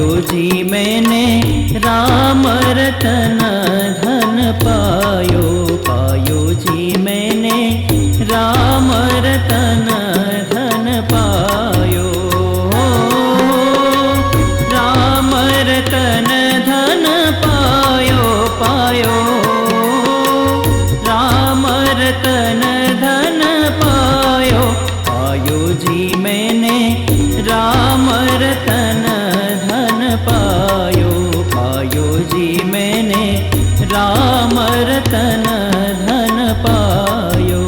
पायो जी मैंने राम रतन धन पायो, पायो जी मैंने राम रतन धन पायो। राम रतन धन पायो पायो, राम रतन धन पायो, पायो जी मैंने राम रतन धन पायो, पायो जी मैंने राम रतन धन पायो।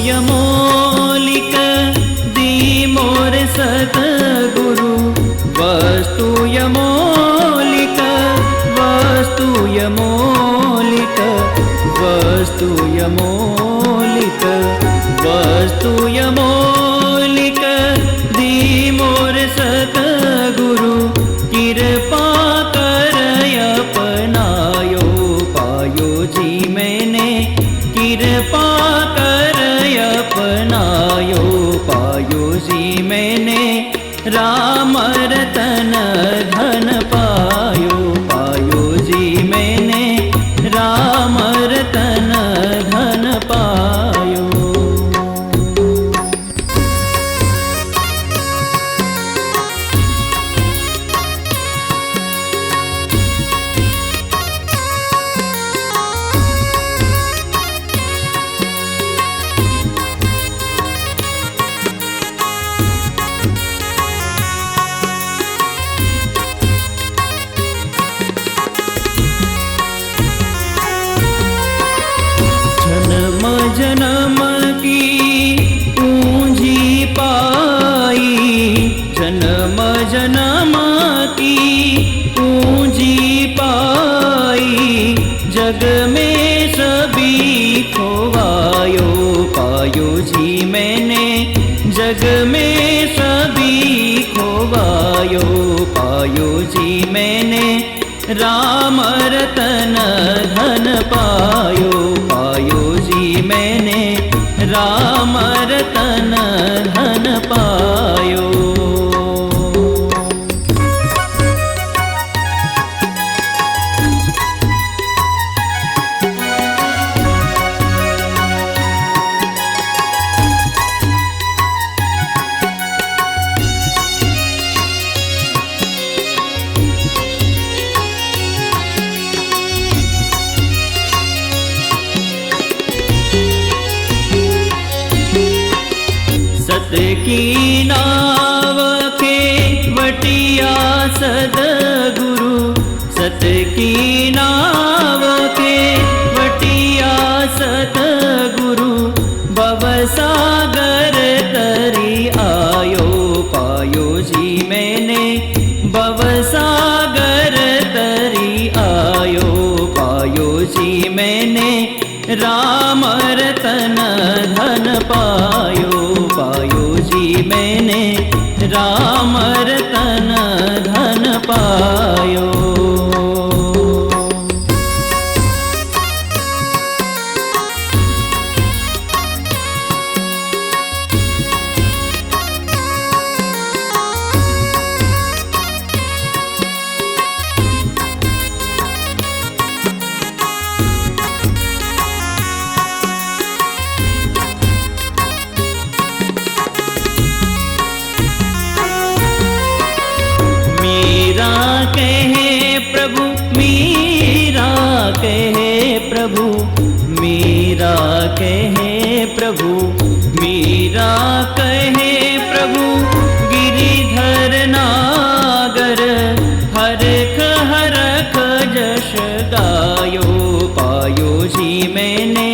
यमोलिक दी मोर सतगुरु, वस्तु यमोलिक, वस्तु यमोलिक, वस्तु यमोलिक, वस्तु यमोलिक दी मोर सतगुरु, कृपा कर अपनायो, पायो जी मैंने कृपा अपनायो, पायो जी मैंने राम रतन धन पायो, पायो जी मैंने राम रतन धन पायो। जन्म की पूंजी पाई, जन्म जन्म की पूंजी पाई, जग में सभी खोवायो, पायो जी मैंने जग में सभी खोवायो, पायो जी मैंने राम रतन धन पायो, पायो जी मैंने राम रतन धन पायो। सत की नाव के वटिया सदगुरु, सत की नाव के वटिया सतगुरु, भवसागर तरी आयो, पायो जी मैंने भवसागर तरी आयो, पायो जी मैंने राम रतन धन पायो, पायो जी मैंने राम रतन धन पायो। प्रभु मीरा कहे प्रभु, मीरा कहे प्रभु, मीरा कहे प्रभु, गिरिधर नागर हरख हरख जश गायो, पायो जी मैंने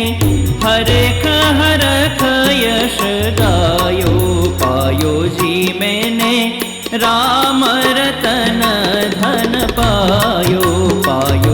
हरख हरख यश गायो, पायो जी मैंने राम रतन धन पायो पायो